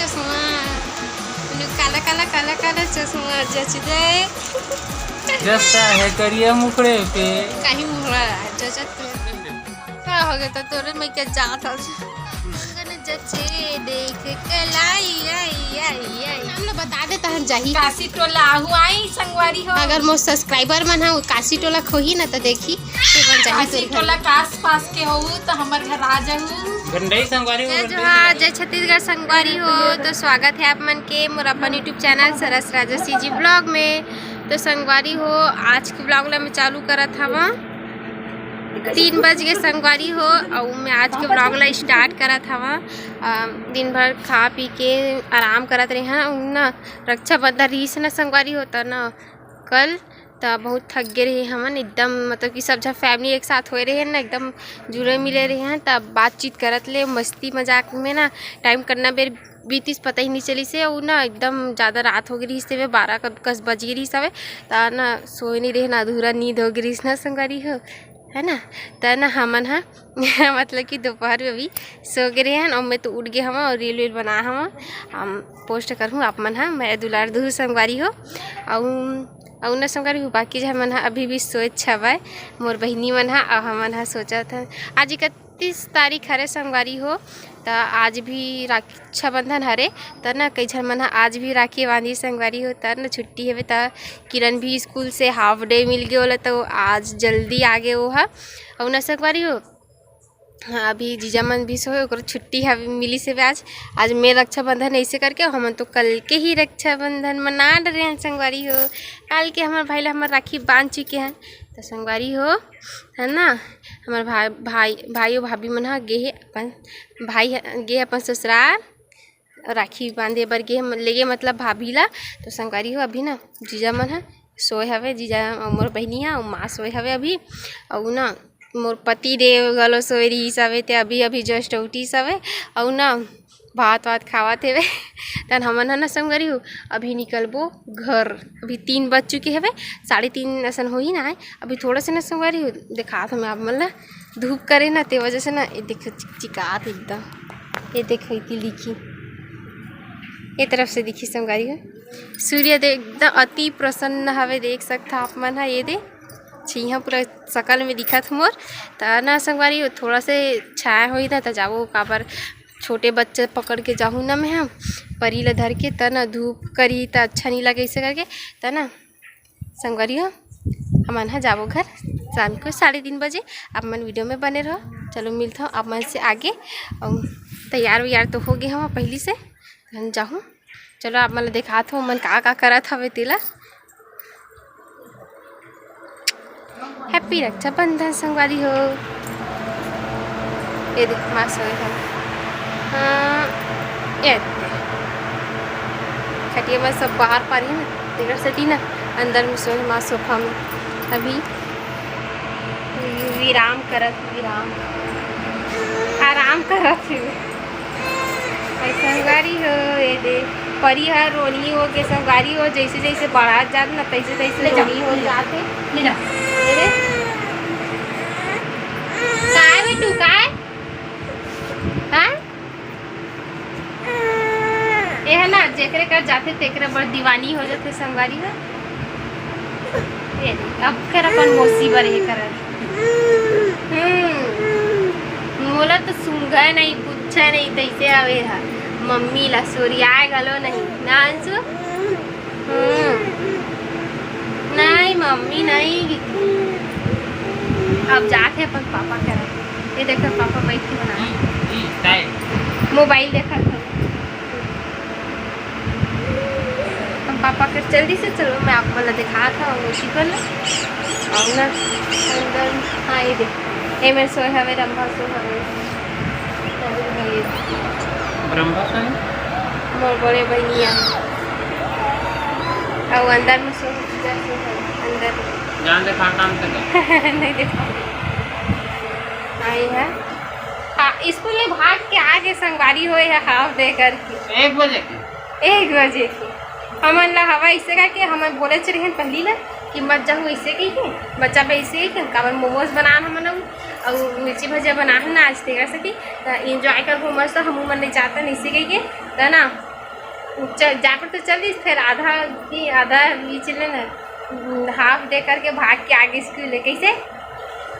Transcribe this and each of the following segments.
चश्मा काला काला काला काला चश्मा जच दे जस्ता है करिया मुखड़े पे काही मुहरा जचत का हो गया तो तोरे मैं क्या जात हस जचे देख के लाई आई आई आई हम लोग बता देता हन जाही काशी टोला हुआई संगवारी हो। अगर मोर सब्सक्राइबर मन हा काशी टोला खोही ना तो देखी काशी टोला के आस पास के हो तो हमारे घर आ जाऊ गंडई संगवारी हो जोहार जय छत्तीसगढ़ संगवारी हो। तो स्वागत है आप मन के मोर अपन यूट्यूब चैनल सरस राजसी जी ब्लॉग में। तो संगवारी हो आज के ब्लॉग ला मैं चालू करत हवा 3 बज के संगवारी हो और मैं आज के ब्लॉग ला स्टार्ट करत हवा। दिन भर खा पी के आराम करत रहे हैं ना रक्षाबंधन रीस ना संगवारी होता ना कल तो बहुत थक गए रहे हमन एकदम मतलब कि सब जब फैमिली एक साथ हो रहे हैं ना एकदम जुड़े मिले रहे हैं तब बातचीत करत ले मस्ती मजाक में ना टाइम करना बेर बीतीस पता ही नहीं चली से और ना एकदम ज़्यादा रात हो गई से 12 कस बज गई सब तो ना सोए नहीं रहे ना अधूरा नींद हो गई ना संगवारी हो है ना। तो ना हमन हा मतलब कि दोपहर में अभी सो गए हैं और मैं तो उठ गए हम और रील वील बना हम पोस्ट करूँ आप मन हा मेरे दुलार दूर संगवारी हो और न संगवारी हो बाकी जो मन हा अभी भी सोच छवाए मोर बहनी मन हा और हमन हा सोचा था आज 31 तारीख हरे संगवारी हो तो आज भी रक्षाबंधन हरे तो ना कई झन मन हा आज भी राखी बांधी संगवारी हो तो ना छुट्टी है तो किरण भी स्कूल से हाफ डे मिल गए होला तो आज जल्दी आ गए वो हा और न संगवारी हो। हाँ अभी जीजा मन भी सोए और छुट्टी है मिली से आज मैं रक्षाबंधन ऐसे करके हम तो कल के ही रक्षाबंधन मना रहे हैं संगवारी हो। कल के हमारे भाई ला हमारे राखी बांध चुके हैं तो संगवारी हो है ना हमारे भाई भाभी मन हा गे अपन भाई गे अपन ससुराल राखी बांधे बर गे ले गए मतलब भाभी ला। तो संगवारी हो अभी ना जीजा मन हा सोए हवे जीजा मोर बहनी हा और माँ सोए हवे अभी और ना मोर पति देव गलो सोए रही सवे ते अभी जस्ट उठी सवे और ना भात वात खावत हेवे तन हमन है ना संगवारी हो अभी निकलबो घर अभी 3 बज चुके हेवे 3:30 ऐसा हो ही ना है अभी थोड़ा से ना संगवारी हो दिखा था मैं आप मन ला धूप करे ना ते वजह से ना ये देखो चिकचिकात एकदम ये देखो इतनी लिखी ये तरफ से दिखी संगवारी हो सूर्य देव एकदम अति प्रसन्न हवे देख सकता आप मन है ये दे छिया पूरा शकल में दिखा था मोर तो ना संगवारी हो थोड़ा से छाया हो ना तो जाओ काबर छोटे बच्चे पकड़ के जाऊँ ना मैं हम परी ला धर के त ना धूप करी तो अच्छा नहीं लगे ऐसे करके तो ना संगवारी हो हमन हा जाबो घर शाम को 3:30 बजे आप मन वीडियो में बने रहो। चलो मिलता हूँ आप मन से आगे और तैयार व्यार तो हो गए हम पहली से हम जाऊँ चलो आप मन दिखाता हूँ मन का करत हवे तेला। हैप्पी रक्षाबंधन संगवारी हो ये देख माँ सोए हम ये खटिया में सब बाहर पा रही है ना देख सटी ना अंदर में सोए माँ सोफा में अभी विराम आराम करत संगवारी हो ये दे परी है रोनी हो के संगवारी हो जैसे जैसे बढ़ा जात ना तैसे तैसे रोनी हो जाते ले जा काय बेटू काय हाँ ये है ना जेकरे कर जाते तेकरे बड़ दीवानी हो जाते संगवारी हो ये अब कर अपन मौसी बर ये कर मोला तो सुंगा नहीं पूछा नहीं तैसे आवे हा मम्मी ला सोरियाए गलो नहीं ना अंशु नहीं मम्मी नहीं अब जाते अपन पापा कर ये देखो पापा बैठ के बना मोबाइल देखा था हम पापा कर जल्दी से चलो मैं आपको वाला दिखा था उसी पर और ना अंदर हाँ ये देख ये मेरे सोए हवे रंभा सो हवे मोर बड़े बहनिया और अंदर में सो अंदर जान देखा काम कर नहीं देखा आई है स्कूल में भाग के आगे संगवारी हो है हाफ दे करके 1 बजे की हमन ला हवा ऐसे का के हम बोले रहे पहली ला कि मत जाऊँ ऐसे कही के बच्चा पे ऐसे ही काबर मोमोज बना हमन और मिर्ची भजिया बना ना आज तेरा सकी तो इंजॉय कर मस्त हम मन ले जाता ऐसे कही के तो ना जाकर तो चलिस, फिर आधा की आधा बीच ले ना हाफ दे करके भाग के आगे स्कूल है। कैसे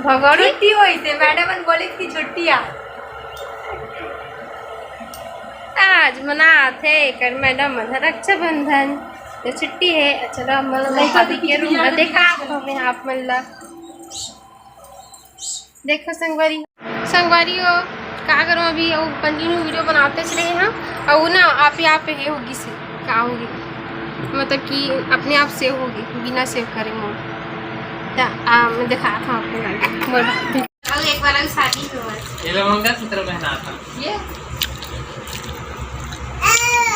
भगौड़ी छुट्टी हुई थे मैडम बोली थी छुट्टियाँ आज मनाते कर मैडम रक्षाबंधन तो छुट्टी है। चलो मतलब भाभी के रूम में देखा हमें आप मतलब देखो संगवारी हो क्या करूँ अभी वो कंटिन्यू वीडियो बनाते चले हैं और वो ना आप यहाँ पे है होगी से क्या होगी मतलब कि अपने आप सेव होगी बिना सेव करे मोर मैं दिखा था आपको एक बार शादी हुआ ये लोग मंगलसूत्र पहना था ये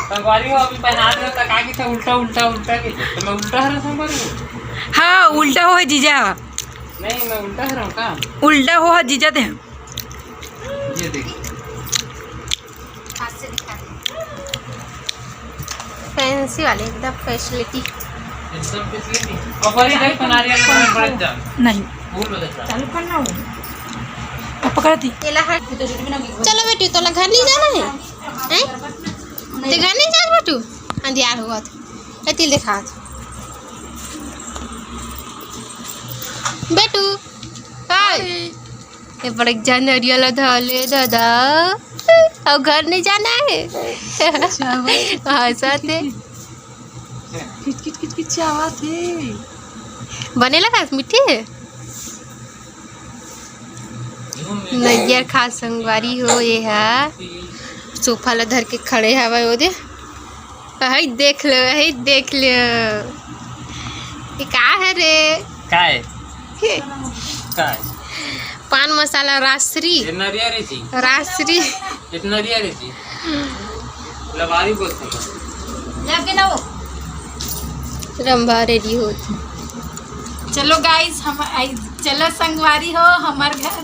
संगवारी हो अभी पहना दे तो का की था उल्टा उल्टा उल्टा की तो मैं उल्टा हरा संगवारी हो। हाँ उल्टा हो है जीजा, नहीं मैं उल्टा हरा हूं का उल्टा हो है जीजा दे। ये देख फैंसी वाले एकदम फैसिलिटी एकदम फैसिलिटी कपड़ी देख तो नारियल का बड़ा जा नहीं फूल बदल चालू करना हो पकड़ती। चलो बेटी तो घर नहीं जाना है तो घर नहीं जाना बेटू अंधियार हुआ था तिल देखा था बेटू ये बड़े जनरियल धले दादा और घर नहीं जाना है हंसते किच किच किच आवाज है बने लगा मीठी है नैयर खा संगवारी हो ये है सोफा ला धर के खड़े हवा वो दे हई देख लो ये का है रे काय के? काय पान मसाला रासरी ये नरिया रे थी रासरी इतना नरिया रे थी लवारी बोलते लगे ना वो रंभा रेडी हो चलो गाइस हम चलो संगवारी हो हमार घर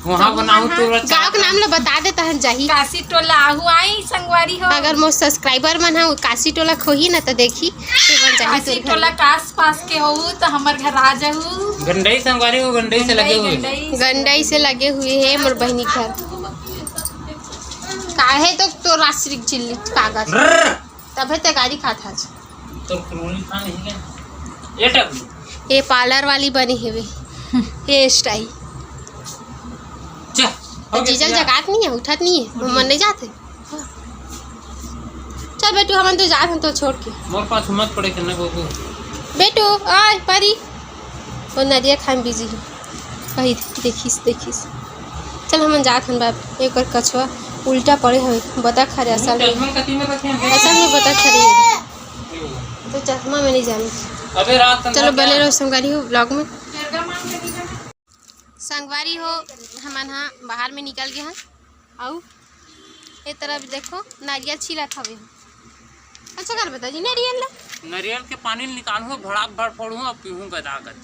वहाँ बनाऊँ तो गाँव का नाम लो बता देता है जाही काशी टोला आहू आई संगवारी हो अगर मोर सब्सक्राइबर मन है काशी टोला खोही ना तो देखी काशी टोला के आस पास के हो तो हमार घर आ जाऊ गंडई संगवारी को गंडई से लगे हुए गंडाई से लगे हुए है मोर बहनी घर काहे तो राशि चिल्ली कागज तबे तैयारी खाता तो क्रोली खा नहीं क्या ये टक ये पार्लर वाली बनी है वे हेयर स्टाइल तो जीजल जगात नहीं है उठत नहीं है मन नहीं जाते चल बेटू हम तो जाते हैं तो छोड़ के मोर पास हिम्मत पड़े करने को बेटू आय परी वो नदिया खान बिजी है वही देखिस चल हम जाते हैं बाप एक बार कछुआ उल्टा पड़े हुए बता खरे असल में बता खरी तो चश्मा में नहीं जाना अबे रात चलो बने रहो संगवारी हो ब्लॉग में संगवारी हो हम यहाँ बाहर में निकल गए हैं आओ ये तरफ देखो नारियल छिला था अच्छा कर बता जी नारियल के पानी निकालूँ भड़ाक भड़ फोड़ूँ और पीहूँ गदागद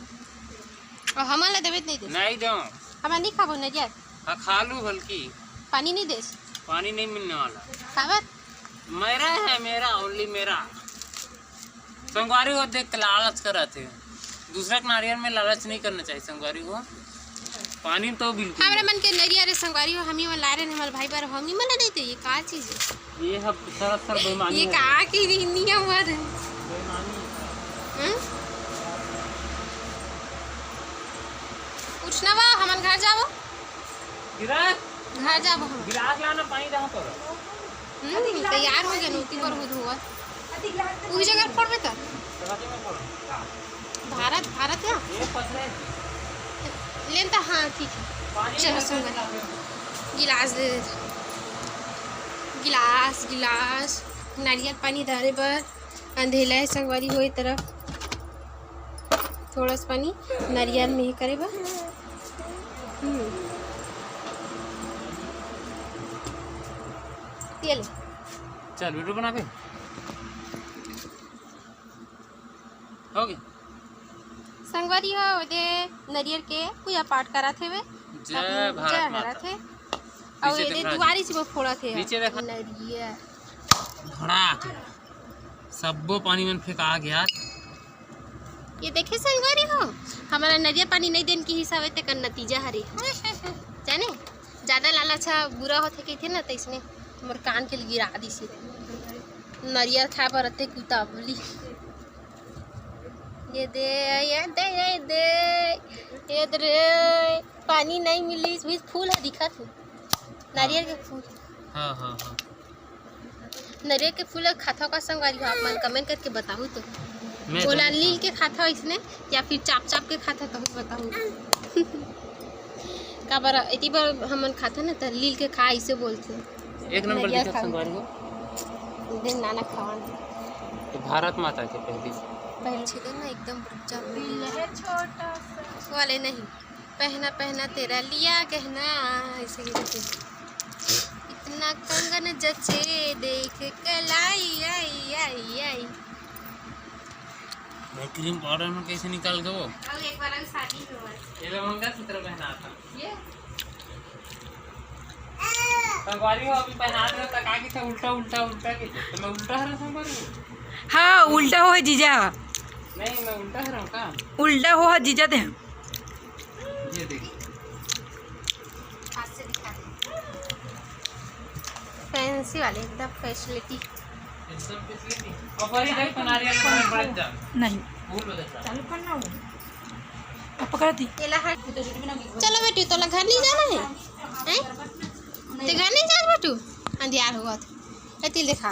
और हमारा देवे नहीं दे नहीं दो हमारा नहीं खाबो नारियल हाँ खा लूँ बल्कि पानी नहीं दे पानी नहीं मिलने वाला खाबर मेरा है मेरा ओनली मेरा संगवारी को देख के लालच कर थे दूसरा के नारियल में लालच नहीं करना चाहिए संगवारी को पानी तो बिल्कुल हमारे मन के नारियल रे संगवारी हो हम ही ला रहे हैं हमारे भाई पर हम ही मना देते ये का चीज है ये सब सरासर बेईमानी ये है का की नियम है कुछ ना बा हमन घर जाबो घर जाबो हम गिलास लाना पानी जहाँ पर तैयार हो गया नोती पर हुआ वही जगह पड़बे त भारत या ये पथरे लेन तो हाँ ठीक है चलो सुन गिलास दे गिलास नारियल पानी धारे पर अंधेला है संगवारी हो तरफ थोड़ा सा पानी नारियल में ही करे बा ये ले चल वीडियो बना के हो गया संगवारी हो दे नारियल के पूजा पाठ करा थे वे जय भारत माता थे और ये दुआरी से वो फोड़ा थे नीचे देखा नारियल धड़ाक सबो पानी में फेंका गया ये देखे संगवारी हो हमारा नारियल पानी नहीं देने की हिसाब है का नतीजा हरे जाने ज़्यादा लालच बुरा होते कहते ना तो इसने हमारे कान के लिए गिरा दी सी नारियल खा पर रहते कुतावली ये दे ये दे ये दे ये दे पानी नहीं मिली भी फूल है दिखा तू नारियल के फूल हाँ हाँ हाँ नारियल के फूल खाता का संगवारी हो आप मन कमेंट करके बताओ तो मैं बोला लील के खाता हो इसने या फिर चाप चाप के खाता तो बताओ का बार इतनी बार हमन खाता ना तो लील के खा इसे बोलते एक नंबर नारियल दिखा खाओ। संगवारी हो दिन नाना खावा तो भारत माता के पहली पहले छेदे ना एकदम है छोटा सा वाले नहीं पहना पहना तेरा लिया गहना ऐसे ही रहते इतना कंगन जचे देख कलाई आई आई आई मैं क्रीम पाउडर में कैसे निकाल गए वो अब एक बार शादी हुआ ये लोग मंगलसूत्र पहना था ये संगवारी हो अभी पहना दे तक आगे था उल्टा उल्टा उल्टा के तो मैं उल्टा हरा संगवारी हो हाँ उल्टा हो है जीजा नहीं मैं उल्टा हरा हूँ का उल्टा हो है जीजा दे ये देखिए हाथ से दिखा दे फैंसी वाले एकदम फैसिलिटी एकदम पिछली थी और बड़ी नहीं बना रही है मैं बढ़ जा नहीं भूल बदल जा चालू करना हो अब पकड़ती केला हट चलो बेटी तो घर नहीं जाना है हैं ते घर नहीं जाना बेटू अंधियार हुआ था तिल देखा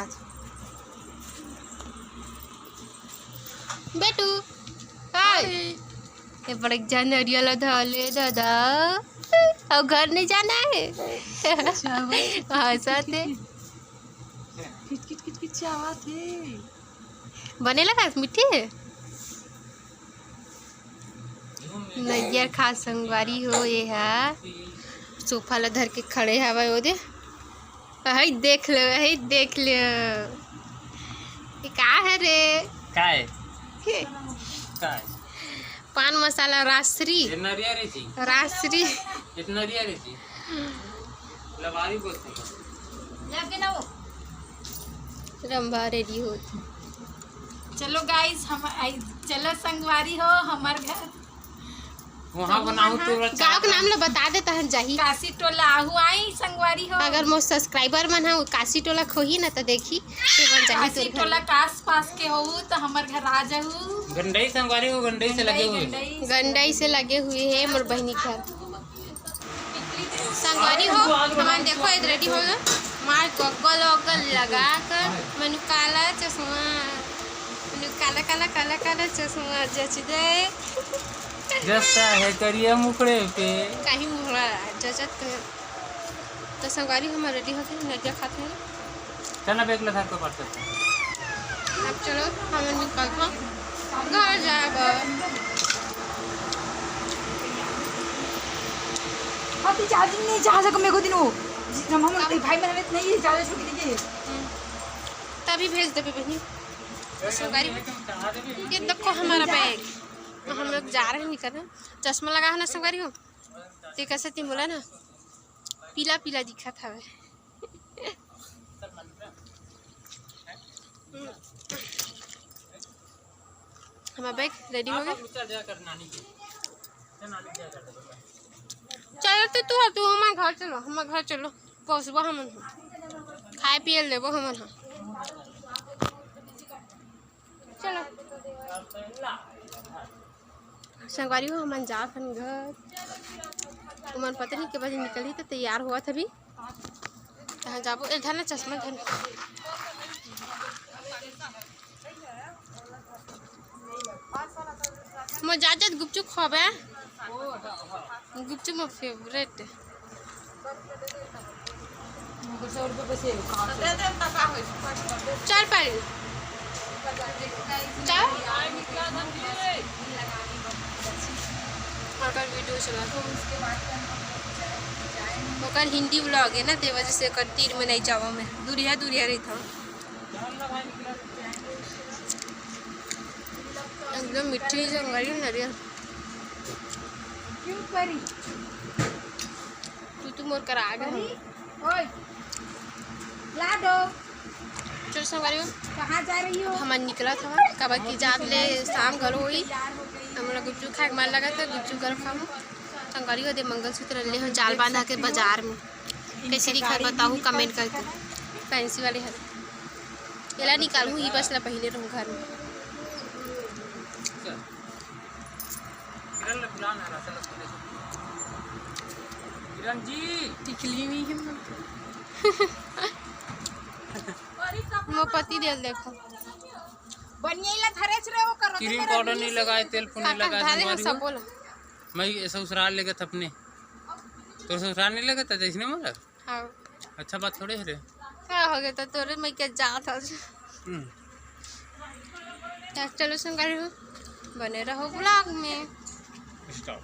बेटू हाय ये बड़े जनरियल धले दादा और घर नहीं जाना है हाँ साथे किच किच किच किच आवाज है बने लगा मिठी है नैयर खा संगवारी हो ये है सोफा ला धर के खड़े हवा ओदे हई देख लो हई देख लो ये का है रे काय हे, काय पान मसाला रासरी ये नरिया रे जी रासरी ये नरिया रे जी लवारी बोलते हैं लग ना वो रंभा रेडी होती चलो गाइस हम चलो संगवारी हो हमार घर वहाँ बनाऊँ तो गाँव के नाम ला बता देता है जाही काशी टोला आहू आई संगवारी हो अगर मोर सब्सक्राइबर मन है काशी टोला खोही ना तो देखी तो बन जाही काशी तोर टोला घर। के आस पास के हो तो हमार घर आ जाऊ गंडई संगवारी हो गंडई से लगे हुए गंडाई से लगे हुए है मोर बहनी घर संगवारी हो हमारे देखो ये रेडी हो गया मार गॉगल वॉगल लगा कर मनु काला चश्मा मनु काला काला काला काला चश्मा जच दे जस्ता है करिया मुखड़े पे कहीं मुहरा जचत तो संगवारी हमारे रेडी हो गए नदिया खाते हैं चल अब एक लधार को पढ़ सकते हैं अब चलो हम निकलते घर जाएगा अभी चार्जिंग नहीं चार्ज मेरे को दिन वो हम भाई मैंने नहीं चार्ज छोड़ दीजिए तभी भेज देवे बहनी संगवारी ये देखो हमारा बैग हम लोग जा रहे हैं निकल रहे चश्मा लगा है ना संगवारी हो तो कैसे तुम बोला ना पीला पीला दिखा था वे हमारा बैग रेडी हो गया चलो तो तू हमारे घर चलो पहुँचबो हम खाए पिए लेबो हमन चलो संगवारी हो हमन जा अपन घर तुमन पता नहीं के बजे निकली तो तैयार हुआ था अभी कहाँ जाबो ए धर ना चश्मा धर मोर जाजत गुपचुप खाबे गुपचुप मोर फेवरेट चल पारी चल और वीडियो चला ओकर हिंदी व्लॉग है ना ते वजह से ओकर तीर में नहीं जावा मैं दूरिया रही था एकदम मिठी संगवारी नारियल क्यों करी तू मोर करा आ गए ओए लाडो चल संगवारी हो कहाँ जा रही हो हम निकला था कब की जात ले शाम घर हुई हमारा गुपचुप खाए मन लगा था गुपचुप घर खाऊँ संगवारी हो दे मंगलसूत्र ले हो जाल बांधा के बाजार में कैसे दिखा बताऊँ कमेंट करके फैंसी वाले हर एला निकालूँ ही बस ला पहले रहूँ घर में। किरण बुलाना है रास्ता लग किरण जी टिकली नहीं है वो पति दिल देखो बनिएला थरेच रे वो करो क्रीम पाउडर नहीं लगाए तेल नहीं काका लगाए धारे संगवारी सब हो बोला मैं ससुराल लेके था अपने तो ससुराल नहीं लगा था इसने मोला हाँ अच्छा बात थोड़े है रे क्या हो गया था तोरे मैं क्या जा था चलो संगवारी हो बने रहो ब्लॉग में स्टॉप।